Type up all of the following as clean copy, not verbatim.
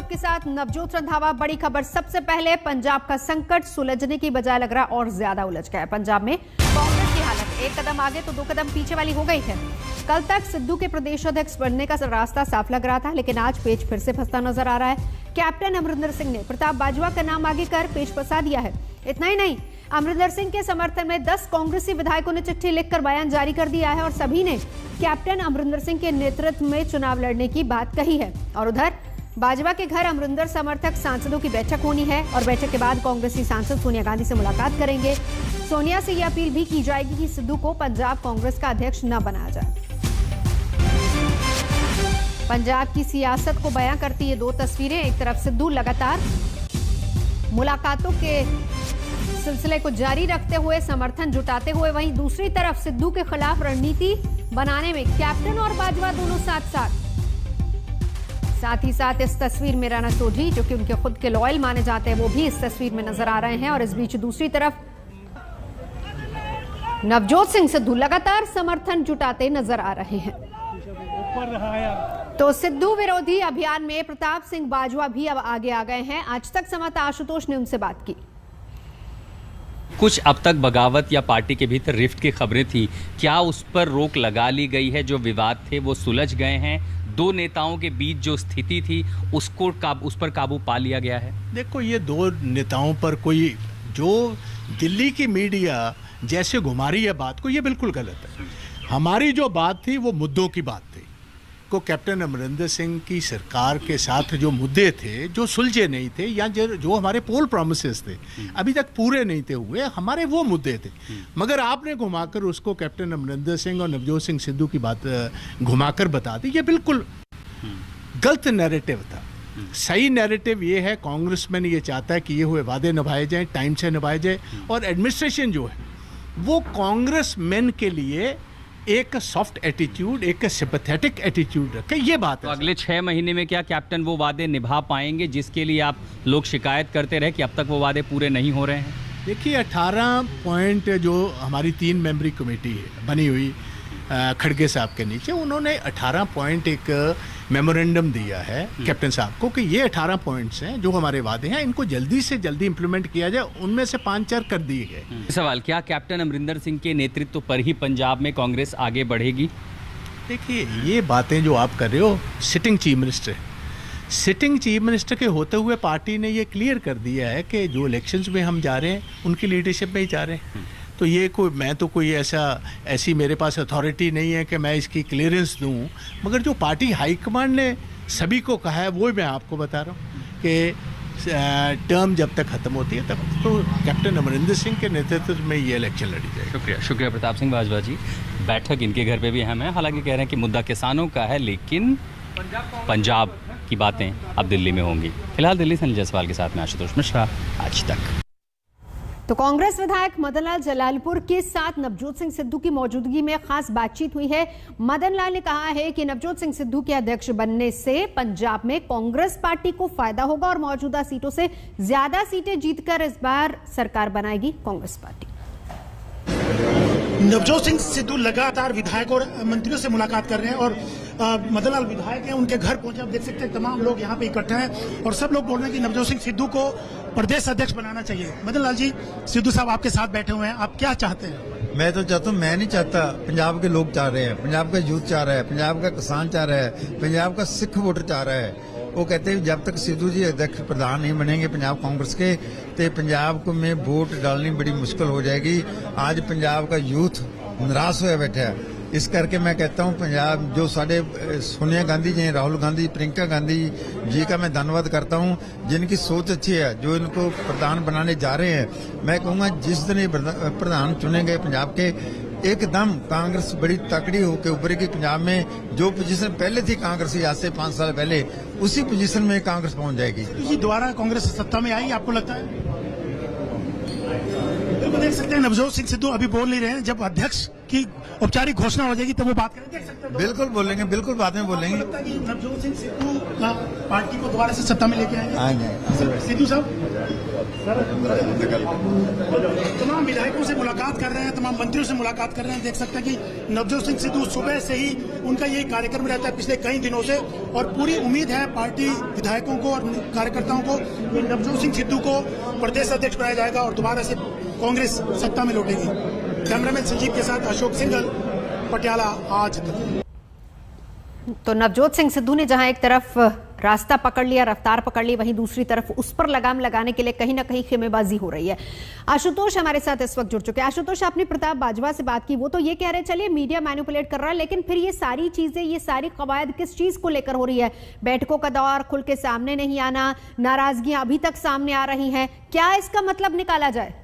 आपके साथ नवजोत रंधावा। बड़ी खबर सबसे पहले, पंजाब का संकट सुलझने की बजाय लग रहा और ज्यादा उलझ गया है। पंजाब में कांग्रेस की हालत एक कदम आगे तो दो कदम पीछे वाली हो गई है। कल तक सिद्धू के प्रदेश अध्यक्ष बनने का रास्ता साफ लग रहा था, लेकिन आज पेच फिर से फंसता नजर आ रहा है। कैप्टन अमरिंदर सिंह ने प्रताप बाजवा का नाम आगे कर पेच फंसा दिया है। इतना ही नहीं, अमरिंदर सिंह के समर्थन में 10 कांग्रेसी विधायकों ने चिट्ठी लिखकर बयान जारी कर दिया है और सभी ने कैप्टन अमरिंदर सिंह के नेतृत्व में चुनाव लड़ने की बात कही है। और उधर बाजवा के घर अमरिंदर समर्थक सांसदों की बैठक होनी है और बैठक के बाद कांग्रेसी सांसद सोनिया गांधी से मुलाकात करेंगे। सोनिया से यह अपील भी की जाएगी कि सिद्धू को पंजाब कांग्रेस का अध्यक्ष न बनाया जाए। पंजाब की सियासत को बयां करती ये दो तस्वीरें। एक तरफ सिद्धू लगातार मुलाकातों के सिलसिले को जारी रखते हुए समर्थन जुटाते हुए, वहीं दूसरी तरफ सिद्धू के खिलाफ रणनीति बनाने में कैप्टन और बाजवा दोनों साथ ही साथ इस तस्वीर में राणा सोढी, जो कि उनके खुद के लॉयल माने जाते हैं, वो भी इस तस्वीर में नजर आ रहे हैं। और इस बीच दूसरी तरफ नवजोत सिंह सिद्धू लगातार समर्थन जुटाते नजर आ रहे हैं। तो सिद्धू विरोधी अभियान में प्रताप सिंह बाजवा भी अब आगे आ गए हैं। आज तक संवाददाता आशुतोष ने उनसे बात की। कुछ अब तक बगावत या पार्टी के भीतर रिफ्ट की खबरें थी, क्या उस पर रोक लगा ली गई है? जो विवाद थे वो सुलझ गए हैं? दो नेताओं के बीच जो स्थिति थी उस पर काबू पा लिया गया है? देखो, ये दो नेताओं पर कोई जो दिल्ली की मीडिया जैसे घुमा रही है बात को, ये बिल्कुल गलत है। हमारी जो बात थी वो मुद्दों की बात थी को कैप्टन अमरिंदर सिंह की सरकार के साथ जो मुद्दे थे, जो सुलझे नहीं थे या जो हमारे पोल प्रॉमिसेस थे अभी तक पूरे नहीं थे हुए, हमारे वो मुद्दे थे। मगर आपने घुमाकर उसको कैप्टन अमरिंदर सिंह और नवजोत सिंह सिद्धू की बात घुमाकर बता दी। ये बिल्कुल गलत नैरेटिव था। सही नैरेटिव ये है, कांग्रेसमैन ये चाहता है कि ये हुए वादे निभाए जाएं, टाइम से निभाए जाए, और एडमिनिस्ट्रेशन जो है वो कांग्रेसमैन के लिए एक सॉफ्ट एटीट्यूड, एक सिंपैथेटिक एटीट्यूड रखे, ये बात है। तो अगले 6 महीने में क्या कैप्टन वो वादे निभा पाएंगे जिसके लिए आप लोग शिकायत करते रहे कि अब तक वो वादे पूरे नहीं हो रहे हैं? देखिए, 18 पॉइंट जो हमारी 3 मेंबरी कमेटी है बनी हुई खड़गे साहब के नीचे, उन्होंने 18 पॉइंट एक मेमोरेंडम दिया है कैप्टन साहब को कि ये 18 पॉइंट्स हैं जो हमारे वादे हैं, इनको जल्दी से जल्दी इंप्लीमेंट किया जाए। उनमें से 5-4 कर दिए गए। सवाल, क्या कैप्टन अमरिंदर सिंह के नेतृत्व पर ही पंजाब में कांग्रेस आगे बढ़ेगी? देखिए, ये बातें जो आप कर रहे हो, सिटिंग चीफ मिनिस्टर के होते हुए पार्टी ने ये क्लियर कर दिया है कि जो इलेक्शंस में हम जा रहे हैं उनकी लीडरशिप में ही जा रहे हैं। तो ये मैं तो कोई ऐसी मेरे पास अथॉरिटी नहीं है कि मैं इसकी क्लियरेंस दूं, मगर जो पार्टी हाईकमांड ने सभी को कहा है वो मैं आपको बता रहा हूँ कि टर्म जब तक खत्म होती है तब तो कैप्टन अमरिंदर सिंह के नेतृत्व में ये इलेक्शन लड़ी जाएगी। शुक्रिया प्रताप सिंह बाजवा जी। बैठक इनके घर पे भी अहम है, हालांकि कह रहे हैं कि मुद्दा किसानों का है, लेकिन पंजाब की बातें अब दिल्ली में होंगी। फिलहाल दिल्ली से अनिल जायसवाल के साथ में आशुतोष मिश्रा, आज तक। तो कांग्रेस विधायक मदन लाल जलालपुर के साथ नवजोत सिंह सिद्धू की मौजूदगी में खास बातचीत हुई है। मदन लाल ने कहा है कि नवजोत सिंह सिद्धू के अध्यक्ष बनने से पंजाब में कांग्रेस पार्टी को फायदा होगा और मौजूदा सीटों से ज्यादा सीटें जीतकर इस बार सरकार बनाएगी कांग्रेस पार्टी। नवजोत सिंह सिद्धू लगातार विधायक और मंत्रियों से मुलाकात कर रहे हैं और मदन लाल विधायक हैं, उनके घर पहुंचे। आप देख सकते हैं तमाम लोग यहाँ पे इकट्ठे हैं और सब लोग बोल रहे हैं कि नवजोत सिंह सिद्धू को प्रदेश अध्यक्ष बनाना चाहिए। मदन लाल जी, सिद्धू साहब आपके साथ बैठे हुए हैं, आप क्या चाहते हैं? मैं तो चाहता हूँ, मैं नहीं चाहता, पंजाब के लोग चाह रहे हैं, पंजाब का यूथ चाह रहा है, पंजाब का किसान चाह रहा है, पंजाब का सिख वोटर चाह रहा है। वो कहते हैं जब तक सिद्धू जी अध्यक्ष प्रधान नहीं बनेंगे पंजाब कांग्रेस के, तो पंजाब को में वोट डालनी बड़ी मुश्किल हो जाएगी। आज पंजाब का यूथ निराश होया बैठा है। इस करके मैं कहता हूं, पंजाब जो साढ़े सोनिया गांधी जी, राहुल गांधी, प्रियंका गांधी जी का मैं धन्यवाद करता हूं, जिनकी सोच अच्छी है, जो इनको प्रधान बनाने जा रहे हैं। मैं कहूंगा जिस दिन ये प्रधान चुने गए पंजाब के, एकदम कांग्रेस बड़ी तकड़ी होकर उभरेगी। पंजाब में जो पोजीशन पहले थी कांग्रेस आज से 5 साल पहले, उसी पोजीशन में कांग्रेस पहुंच जाएगी। दोबारा कांग्रेस सत्ता में आई, आपको लगता है? बिल्कुल देख सकते हैं नवजोत सिंह सिद्धू अभी बोल नहीं रहे हैं, जब अध्यक्ष की औपचारिक घोषणा हो जाएगी तब वो बात करेंगे, देख सकते हैं। बिल्कुल बोलेंगे, बिल्कुल बाद में बोलेंगे। आपको लगता है कि नवजोत सिंह सिद्धू का पार्टी को दोबारा से सत्ता में लेके आएंगे? सिद्धू साहब तमाम विधायकों से मुलाकात कर रहे हैं, तमाम मंत्रियों से मुलाकात कर रहे हैं। देख सकते हैं कि नवजोत सिंह सिद्धू सुबह से ही उनका यही कार्यक्रम रहता है पिछले कई दिनों से, और पूरी उम्मीद है पार्टी विधायकों को और कार्यकर्ताओं को कि नवजोत सिंह सिद्धू को प्रदेश अध्यक्ष बनाया जाएगा और दोबारा से कांग्रेस सत्ता में लौटेगी। कैमरामैन संजीव के साथ अशोक सिंघल, पटियाला आज तक। तो नवजोत सिंह सिद्धू ने जहां एक तरफ रास्ता पकड़ लिया, रफ्तार पकड़ ली, वहीं दूसरी तरफ उस पर लगाम लगाने के लिए कहीं ना कहीं खेमेबाजी हो रही है। आशुतोष हमारे साथ इस वक्त जुड़ चुके हैं। आशुतोष, आपने प्रताप बाजवा से बात की, वो तो ये कह रहे चलिए मीडिया मैनिपुलेट कर रहा है, लेकिन फिर ये सारी चीजें, ये सारी कवायद किस चीज को लेकर हो रही है? बैठकों का दौर खुल के सामने नहीं आना, नाराजगियां अभी तक सामने आ रही हैं, क्या इसका मतलब निकाला जाए?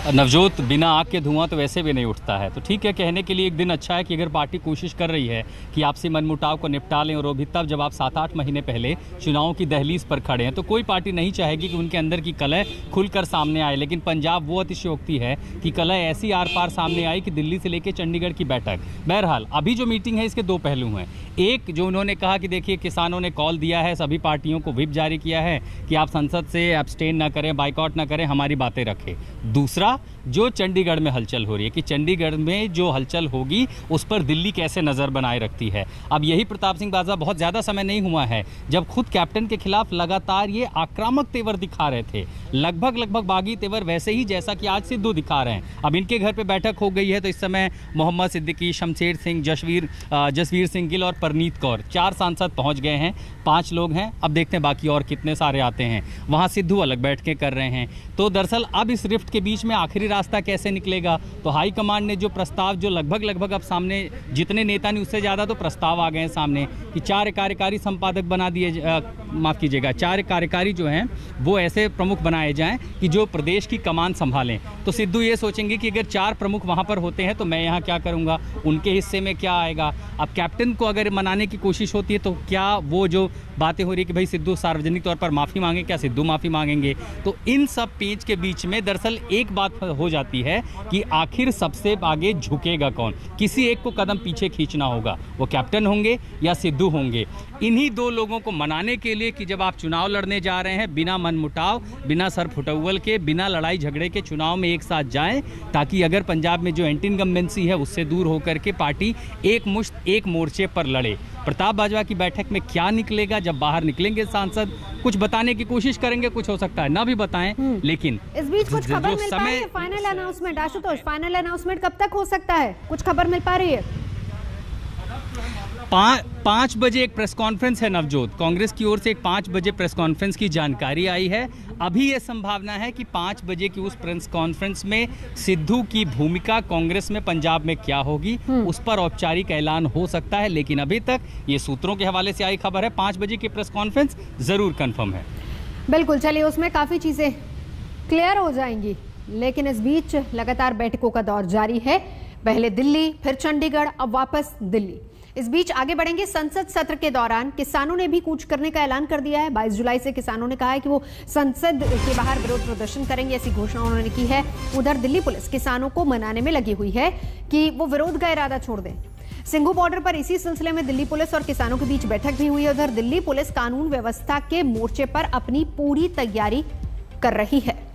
नवजोत, बिना आग के धुआं तो वैसे भी नहीं उठता है, तो ठीक है, कहने के लिए एक दिन अच्छा है कि अगर पार्टी कोशिश कर रही है कि आपसी मनमुटाव को निपटा लें, और वो भी तब जब आप 7-8 महीने पहले चुनाव की दहलीज पर खड़े हैं, तो कोई पार्टी नहीं चाहेगी कि उनके अंदर की कलह खुलकर सामने आए। लेकिन पंजाब वो अतिशयोक्ति है कि कलह ऐसी आर पार सामने आई कि दिल्ली से लेकर चंडीगढ़ की बैठक। बहरहाल अभी जो मीटिंग है इसके दो पहलू हैं। एक, जो उन्होंने कहा कि देखिए किसानों ने कॉल दिया है, सभी पार्टियों को व्हिप जारी किया है कि आप संसद से एब्सटेन ना करें, बाइकआउट ना करें, हमारी बातें रखें। दूसरा, जो चंडीगढ़ में हलचल हो रही है कि चंडीगढ़ में जो हलचल होगी उस पर दिल्ली कैसे नज़र बनाए रखती है। अब यही प्रताप सिंह बाजवा बहुत ज़्यादा समय नहीं हुआ है जब खुद कैप्टन के खिलाफ लगातार ये आक्रामक तेवर दिखा रहे थे, लगभग बागी तेवर, वैसे ही जैसा कि आज सिद्धू दिखा रहे हैं। अब इनके घर पे बैठक हो गई है, तो इस समय मोहम्मद सिद्दीकी, शमशेर सिंह, जसवीर सिंह गिल और परनीत कौर, 4 सांसद पहुंच गए हैं, 5 लोग हैं। अब देखते हैं बाकी और कितने सारे आते हैं। वहाँ सिद्धू अलग बैठ के कर रहे हैं। तो दरअसल अब इस रिफ्ट के बीच में आखिरी रास्ता कैसे निकलेगा? तो हाईकमांड ने जो प्रस्ताव, जो लगभग अब सामने जितने नेता नहीं उससे ज़्यादा तो प्रस्ताव आ गए हैं सामने कि 4 कार्यकारी संपादक बना दिए, माफ़ कीजिएगा, 4 कार्यकारी जो हैं वो ऐसे प्रमुख बनाए जाएं कि जो प्रदेश की कमान संभालें। तो सिद्धू ये सोचेंगे कि अगर 4 प्रमुख वहाँ पर होते हैं तो मैं यहाँ क्या करूँगा, उनके हिस्से में क्या आएगा। अब कैप्टन को अगर मनाने की कोशिश होती है तो क्या वो जो बातें हो रही है कि भाई सिद्धू सार्वजनिक तौर पर माफ़ी मांगे, क्या सिद्धू माफ़ी मांगेंगे? तो इन सब पेच के बीच में दरअसल एक बात हो जाती है कि आखिर सबसे आगे झुकेगा कौन? किसी एक को कदम पीछे खींचना होगा, वो कैप्टन होंगे या सिद्धू होंगे। इन्हीं 2 लोगों को मनाने के लिए कि जब आप चुनाव लड़ने जा रहे हैं, बिना मनमुटाव, बिना सर फुटौल के, बिना लड़ाई झगड़े के चुनाव में एक साथ जाएं, ताकि अगर पंजाब में जो एंटी इनकम्बेंसी है उससे दूर होकर के पार्टी एक मुश्त एक मोर्चे पर लड़े। प्रताप बाजवा की बैठक में क्या निकलेगा, जब बाहर निकलेंगे सांसद कुछ बताने की कोशिश करेंगे, कुछ हो सकता है ना भी बताएं, लेकिन इस बीच कुछ खबर मिल पा रही है? Final announcement, Ashutosh, final announcement कब तक हो सकता है? कुछ खबर मिल पा रही है? 5 बजे एक प्रेस कॉन्फ्रेंस है नवजोत, कांग्रेस की ओर से एक 5 बजे प्रेस कॉन्फ्रेंस की जानकारी आई है। अभी ये संभावना है कि 5 बजे की उस प्रेस कॉन्फ्रेंस में सिद्धू की भूमिका कांग्रेस में पंजाब में क्या होगी उस पर औपचारिक ऐलान हो सकता है, लेकिन अभी तक ये सूत्रों के हवाले से आई खबर है 5 बजे की प्रेस कॉन्फ्रेंस जरूर कंफर्म है। बिल्कुल, चलिए उसमें काफी चीजें क्लियर हो जाएंगी, लेकिन इस बीच लगातार बैठकों का दौर जारी है। पहले दिल्ली, फिर चंडीगढ़, अब वापस दिल्ली। इस बीच आगे बढ़ेंगे। संसद सत्र के दौरान किसानों ने भी कूच करने का ऐलान कर दिया है। 22 जुलाई से किसानों ने कहा है कि वो संसद के बाहर विरोध प्रदर्शन करेंगे, ऐसी घोषणा उन्होंने की है। उधर दिल्ली पुलिस किसानों को मनाने में लगी हुई है कि वो विरोध का इरादा छोड़ दें। सिंघू बॉर्डर पर इसी सिलसिले में दिल्ली पुलिस और किसानों के बीच बैठक भी हुई है। उधर दिल्ली पुलिस कानून व्यवस्था के मोर्चे पर अपनी पूरी तैयारी कर रही है।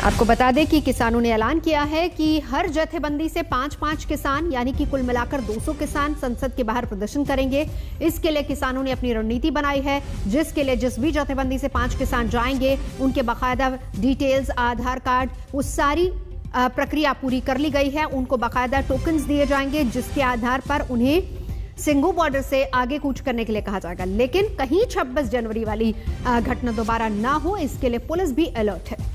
आपको बता दें कि किसानों ने ऐलान किया है कि हर जत्थेबंदी से 5-5 किसान, यानी कि कुल मिलाकर 200 किसान संसद के बाहर प्रदर्शन करेंगे। इसके लिए किसानों ने अपनी रणनीति बनाई है, जिसके लिए जिस भी जत्थेबंदी से 5 किसान जाएंगे उनके बाकायदा डिटेल्स, आधार कार्ड, वो सारी प्रक्रिया पूरी कर ली गई है। उनको बाकायदा टोकन्स दिए जाएंगे, जिसके आधार पर उन्हें सिंघू बॉर्डर से आगे कूच करने के लिए कहा जाएगा। लेकिन कहीं 26 जनवरी वाली घटना दोबारा ना हो, इसके लिए पुलिस भी अलर्ट है।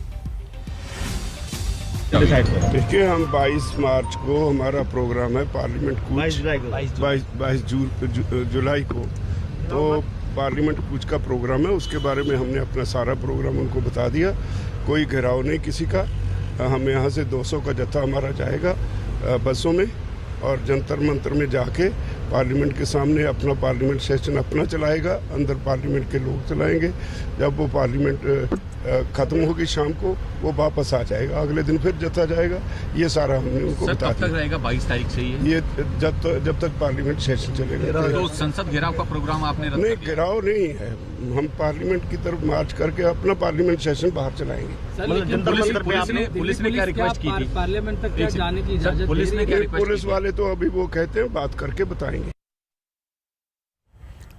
देखिए, हम 22 मार्च को हमारा प्रोग्राम है पार्लियामेंट कूच, 22 जुलाई को तो पार्लियामेंट कूच का प्रोग्राम है। उसके बारे में हमने अपना सारा प्रोग्राम उनको बता दिया। कोई घेराव नहीं किसी का। हम यहाँ से 200 का जत्था हमारा जाएगा बसों में, और जंतर मंतर में जाके पार्लियामेंट के सामने अपना पार्लियामेंट सेशन अपना चलाएगा, अंदर पार्लियामेंट के लोग चलाएंगे। जब वो पार्लियामेंट खत्म होगी शाम को, वो वापस आ जाएगा, अगले दिन फिर जता जाएगा। ये सारा हमने उनको बता दिया। कब तक रहेगा? 22 तारीख से ये जब तक पार्लियामेंट सेशन चलेगा। तो संसद घेराव का प्रोग्राम आपने नहीं, घेराव नहीं है, हम पार्लियामेंट की तरफ मार्च करके अपना पार्लियामेंट सेशन बाहर चलाएंगे। पुलिस ने क्या रिक्वेस्ट की थी? पार्लियामेंट तक क्या जाने की इजाजत? पुलिस ने क्या रिक्वेस्ट की? पुलिस वाले तो अभी वो कहते हैं बात करके बताएंगे।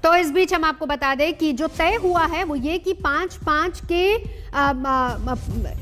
तो इस बीच हम आपको बता दें कि जो तय हुआ है वो ये कि 5-5 के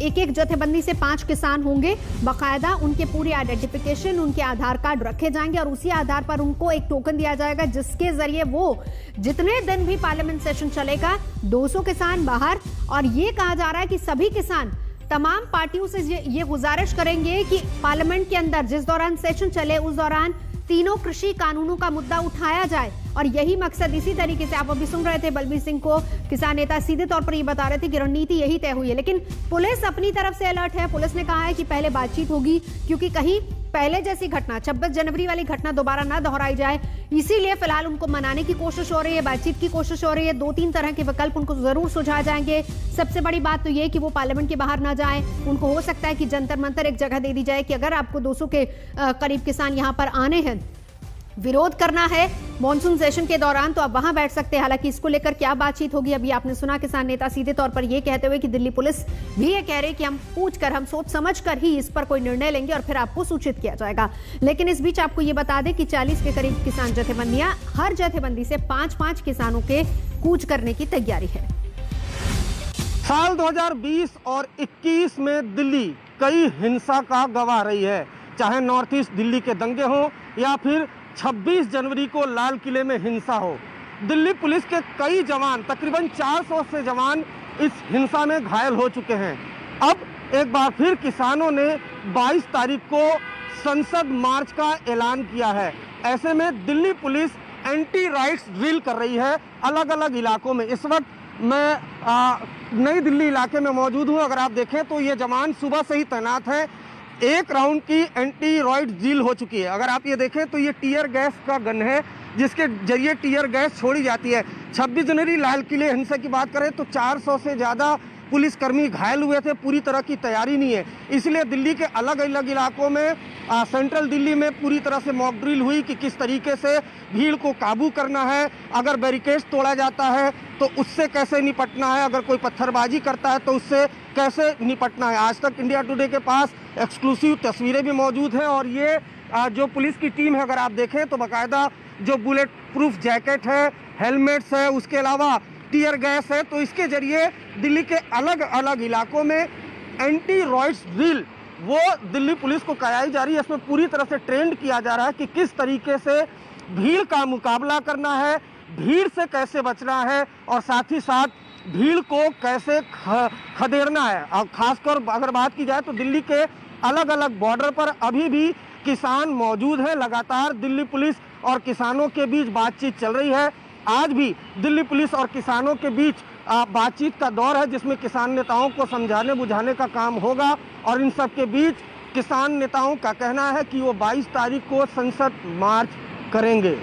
एक जथेबंदी से 5 किसान होंगे। बाकायदा उनके पूरी आइडेंटिफिकेशन, उनके आधार कार्ड रखे जाएंगे और उसी आधार पर उनको एक टोकन दिया जाएगा, जिसके जरिए वो जितने दिन भी पार्लियामेंट सेशन चलेगा 200 किसान बाहर। और ये कहा जा रहा है कि सभी किसान तमाम पार्टियों से ये गुजारिश करेंगे कि पार्लियामेंट के अंदर जिस दौरान सेशन चले उस दौरान तीनों कृषि कानूनों का मुद्दा उठाया जाए। और यही मकसद, इसी तरीके से आप अभी सुन रहे थे बलबीर सिंह को, किसान नेता सीधे तौर पर ये बता रहे थे कि रणनीति यही तय हुई है। लेकिन पुलिस अपनी तरफ से अलर्ट है। पुलिस ने कहा है कि पहले बातचीत होगी, क्योंकि कहीं पहले जैसी घटना 26 जनवरी वाली घटना दोबारा ना दोहराई जाए, इसीलिए फिलहाल उनको मनाने की कोशिश हो रही है, बातचीत की कोशिश हो रही है। 2-3 तरह के विकल्प उनको जरूर सुझाए जाएंगे। सबसे बड़ी बात तो ये कि वो पार्लियामेंट के बाहर ना जाए। उनको हो सकता है कि जंतर मंतर एक जगह दे दी जाए कि अगर आपको 200 के करीब किसान यहां पर आने हैं, विरोध करना है मॉनसून सेशन के दौरान, तो आप वहां बैठ सकते हैं। हालांकि इसको लेकर क्या बातचीत होगी, अभी आपने सुना किसान नेता सीधे तौर पर यह कहते हुए कि दिल्ली पुलिस भी ये कह रही है कि हम सोच समझ कर ही इस पर कोई निर्णय लेंगे और फिर आपको सूचित किया जाएगा। लेकिन इस बीच आपको ये बता दें कि 40 के करीब किसान जथेबंदियां, हर जथेबंदी से 5-5 किसानों के कूच करने की तैयारी है। साल 2020 और 21 में दिल्ली कई हिंसा का गवाह रही है, चाहे नॉर्थ ईस्ट दिल्ली के दंगे हों या फिर 26 जनवरी को लाल किले में हिंसा हो। दिल्ली पुलिस के कई जवान, तकरीबन 400 से जवान इस हिंसा में घायल हो चुके हैं। अब एक बार फिर किसानों ने 22 तारीख को संसद मार्च का ऐलान किया है। ऐसे में Delhi police anti rights drill कर रही है अलग अलग इलाकों में। इस वक्त मैं नई दिल्ली इलाके में मौजूद हूँ। अगर आप देखें तो ये जवान सुबह से ही तैनात हैं। एक राउंड की एंटी रॉइड ड्रिल हो चुकी है। अगर आप ये देखें तो ये टीयर गैस का गन है, जिसके जरिए टीयर गैस छोड़ी जाती है। 26 जनवरी लाल किले हिंसा की बात करें तो 400 से ज़्यादा पुलिसकर्मी घायल हुए थे। पूरी तरह की तैयारी नहीं है, इसलिए दिल्ली के अलग अलग इलाकों में सेंट्रल दिल्ली में पूरी तरह से मॉक ड्रिल हुई कि किस तरीके से भीड़ को काबू करना है। अगर बैरिकेड्स तोड़ा जाता है तो उससे कैसे निपटना है, अगर कोई पत्थरबाजी करता है तो उससे कैसे निपटना है। आज तक इंडिया टुडे के पास एक्सक्लूसिव तस्वीरें भी मौजूद हैं और ये जो पुलिस की टीम है, अगर आप देखें तो बाकायदा जो बुलेट प्रूफ जैकेट है, हेलमेट्स है, उसके अलावा टीयर गैस है, तो इसके जरिए दिल्ली के अलग अलग इलाकों में एंटी रॉइड्स ड्रिल वो दिल्ली पुलिस को कराई जा रही है। इसमें पूरी तरह से ट्रेंड किया जा रहा है कि किस तरीके से भीड़ का मुकाबला करना है, भीड़ से कैसे बचना है और साथ ही साथ भीड़ को कैसे खदेड़ना है। और खासकर अगर बात की जाए तो दिल्ली के अलग अलग बॉर्डर पर अभी भी किसान मौजूद हैं। लगातार दिल्ली पुलिस और किसानों के बीच बातचीत चल रही है। आज भी दिल्ली पुलिस और किसानों के बीच बातचीत का दौर है, जिसमें किसान नेताओं को समझाने बुझाने का काम होगा। और इन सब के बीच किसान नेताओं का कहना है कि वो 22 तारीख को संसद मार्च करेंगे।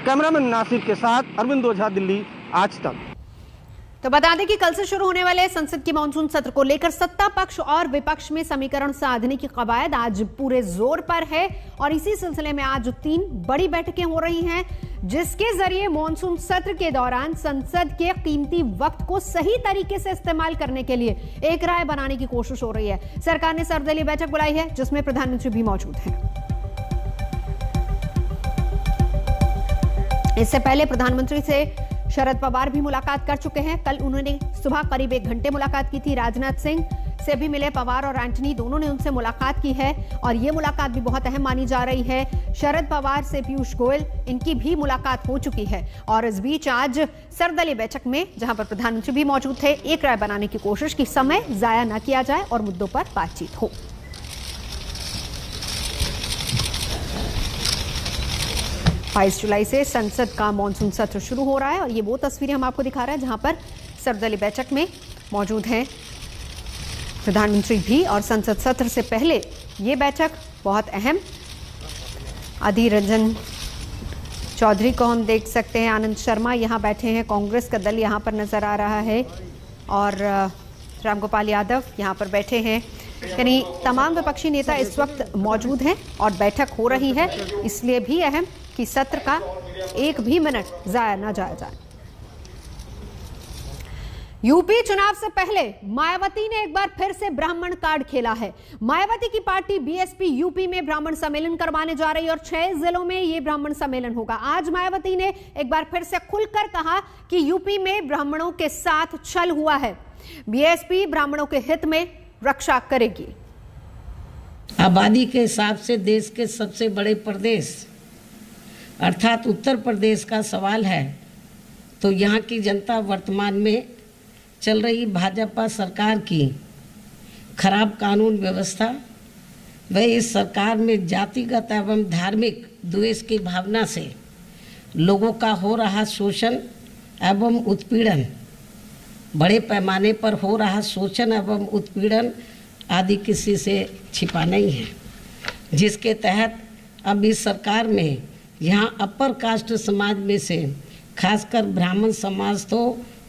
कैमरामैन नासिर के साथ अरविंद ओझा, दिल्ली आज तक। तो बता दें कि कल से शुरू होने वाले संसद के मानसून सत्र को लेकर सत्ता पक्ष और विपक्ष में समीकरण साधने की कवायद आज पूरे जोर पर है और इसी सिलसिले में आज 3 बड़ी बैठकें हो रही हैं, जिसके जरिए मानसून सत्र के दौरान संसद के कीमती वक्त को सही तरीके से इस्तेमाल करने के लिए एक राय बनाने की कोशिश हो रही है। सरकार ने सर्वदलीय बैठक बुलाई है, जिसमें प्रधानमंत्री भी मौजूद हैं। इससे पहले प्रधानमंत्री से शरद पवार भी मुलाकात कर चुके हैं। कल उन्होंने सुबह करीब 1 घंटे मुलाकात की थी। राजनाथ सिंह से भी मिले पवार और एंटनी, दोनों ने उनसे मुलाकात की है और ये मुलाकात भी बहुत अहम मानी जा रही है। शरद पवार से पीयूष गोयल, इनकी भी मुलाकात हो चुकी है। और इस बीच आज सर्वदलीय बैठक में, जहां पर प्रधानमंत्री भी मौजूद थे, एक राय बनाने की कोशिश की समय जाया न किया जाए और मुद्दों पर बातचीत हो। 22 जुलाई से संसद का मानसून सत्र शुरू हो रहा है और ये वो तस्वीरें हम आपको दिखा रहे हैं जहां पर सर्वदलीय बैठक में मौजूद हैं प्रधानमंत्री भी। और संसद सत्र से पहले ये बैठक बहुत अहम, अधीर रंजन चौधरी को हम देख सकते हैं, आनंद शर्मा यहाँ बैठे हैं, कांग्रेस का दल यहाँ पर नजर आ रहा है और रामगोपाल यादव यहाँ पर बैठे हैं। यानी तमाम विपक्षी नेता इस वक्त मौजूद हैं और बैठक हो रही है, इसलिए भी अहम कि सत्र का एक भी मिनट जाया न जाया जाए। यूपी चुनाव से पहले मायावती ने एक बार फिर से ब्राह्मण कार्ड खेला है। मायावती की पार्टी बीएसपी यूपी में ब्राह्मण सम्मेलन करवाने जा रही है और 6 जिलों में यह ब्राह्मण सम्मेलन होगा। आज मायावती ने एक बार फिर से खुलकर कहा कि यूपी में ब्राह्मणों के साथ छल हुआ है, बीएसपी ब्राह्मणों के हित में रक्षा करेगी। आबादी के हिसाब से देश के सबसे बड़े प्रदेश अर्थात उत्तर प्रदेश का सवाल है तो यहाँ की जनता वर्तमान में चल रही भाजपा सरकार की खराब कानून व्यवस्था व इस सरकार में जातिगत एवं धार्मिक द्वेष की भावना से लोगों का हो रहा शोषण एवं उत्पीड़न, बड़े पैमाने पर हो रहा शोषण एवं उत्पीड़न आदि किसी से छिपा नहीं है, जिसके तहत अब इस सरकार में यहाँ अपर कास्ट समाज में से खासकर ब्राह्मण समाज तो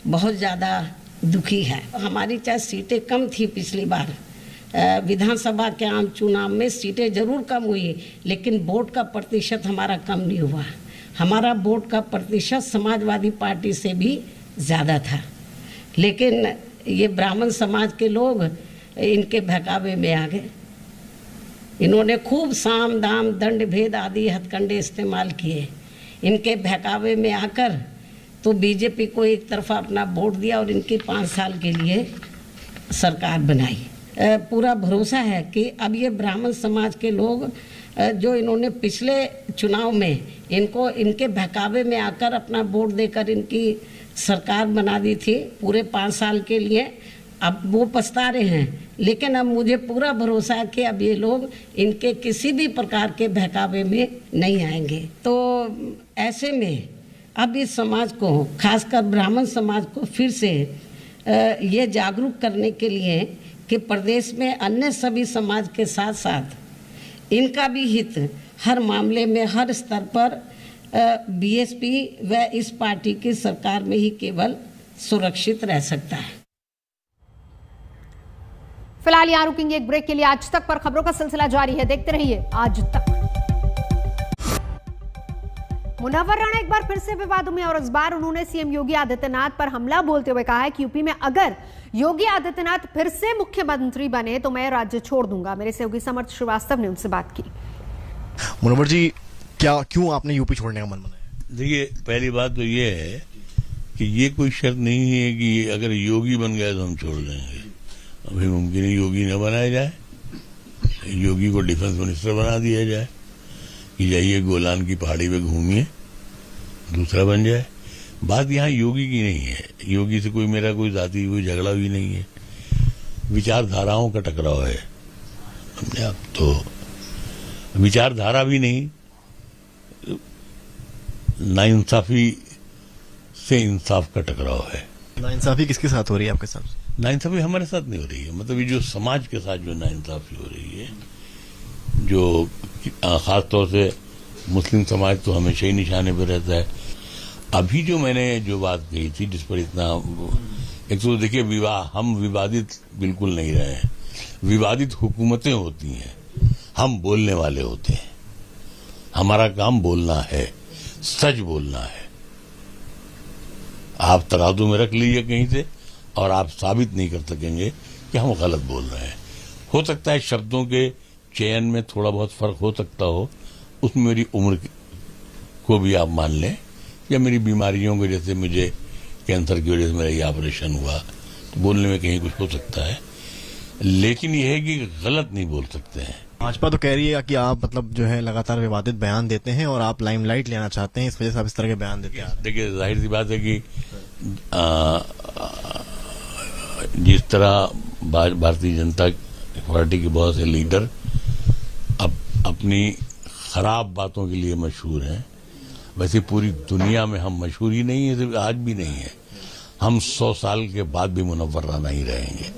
बहुत ज़्यादा दुखी है। हमारी चाहे सीटें कम थी पिछली बार, विधानसभा के आम चुनाव में सीटें जरूर कम हुई, लेकिन वोट का प्रतिशत हमारा कम नहीं हुआ। हमारा वोट का प्रतिशत समाजवादी पार्टी से भी ज़्यादा था, लेकिन ये ब्राह्मण समाज के लोग इनके बहकावे में आ गए। इन्होंने खूब साम दाम दंड भेद आदि हथकंडे इस्तेमाल किए। इनके बहकावे में आकर तो बीजेपी को एक तरफा अपना वोट दिया और इनकी 5 साल के लिए सरकार बनाई। पूरा भरोसा है कि अब ये ब्राह्मण समाज के लोग जो इन्होंने पिछले चुनाव में इनको इनके बहकावे में आकर अपना वोट देकर इनकी सरकार बना दी थी पूरे 5 साल के लिए, अब वो पछता रहे हैं। लेकिन अब मुझे पूरा भरोसा है कि अब ये लोग इनके किसी भी प्रकार के बहकावे में नहीं आएंगे। तो ऐसे में अब इस समाज को, खासकर ब्राह्मण समाज को फिर से ये जागरूक करने के लिए कि प्रदेश में अन्य सभी समाज के साथ साथ इनका भी हित हर मामले में हर स्तर पर बीएसपी व इस पार्टी की सरकार में ही केवल सुरक्षित रह सकता है। फिलहाल यहाँ रुकेंगे एक ब्रेक के लिए। आज तक पर खबरों का सिलसिला जारी है, देखते रहिए आज तक। मुनव्वर राणा एक बार फिर से विवादों में और इस बार उन्होंने सीएम योगी आदित्यनाथ पर हमला बोलते हुए कहा है कि यूपी में अगर योगी आदित्यनाथ फिर से मुख्यमंत्री बने तो मैं राज्य छोड़ दूंगा। मेरे सहयोगी समर्थ श्रीवास्तव ने उनसे बात की। मुनव्वर जी, क्यों आपने यूपी छोड़ने का मन बनाया? देखिए, पहली बात तो ये है कि ये कोई शर्त नहीं है कि अगर योगी बन गया तो हम छोड़ देंगे। अभी मुमकिन है योगी न बनाया जाए, योगी को डिफेंस मिनिस्टर बना दिया जाए कि जाइए गोलान की पहाड़ी पे घूमिए, दूसरा बन जाए। बात यहाँ योगी की नहीं है, योगी से कोई मेरा कोई जाति कोई झगड़ा भी नहीं है, विचारधाराओं का टकराव है। अपने आप तो विचारधारा भी नहीं, नाइंसाफी से इंसाफ का टकराव है। नाइंसाफी किसके साथ हो रही है आपके साथ? नाइंसाफी हमारे साथ नहीं हो रही है, मतलब ये जो समाज के साथ जो नाइंसाफी हो रही है, जो खास तौर से मुस्लिम समाज तो हमेशा ही निशाने पर रहता है। अभी जो मैंने जो बात कही थी जिस पर इतना, एक तो देखिए हम विवादित बिल्कुल नहीं रहे हैं, विवादित हुकूमतें होती हैं, हम बोलने वाले होते हैं। हमारा काम बोलना है, सच बोलना है। आप तराजू में रख लीजिए कहीं से और आप साबित नहीं कर सकेंगे कि हम गलत बोल रहे हैं। हो सकता है शब्दों के चयन में थोड़ा बहुत फर्क हो सकता हो, उसमें मेरी उम्र को भी आप मान लें, या मेरी बीमारियों की, जैसे मुझे कैंसर की वजह से मेरा ये ऑपरेशन हुआ, तो बोलने में कहीं कुछ हो सकता है, लेकिन यह है कि गलत नहीं बोल सकते हैं। भाजपा तो कह रही है कि आप मतलब जो है लगातार विवादित बयान देते हैं और आप लाइमलाइट लेना चाहते हैं, इस वजह से आप इस तरह के बयान देते हैं। देखिए, जाहिर सी बात है कि जिस तरह भारतीय जनता पार्टी के बहुत से लीडर अपनी खराब बातों के लिए मशहूर हैं, वैसे पूरी दुनिया में हम मशहूर ही नहीं है, सिर्फ आज भी नहीं है, हम 100 साल के बाद भी मुनव्वर राणा ही रहेंगे।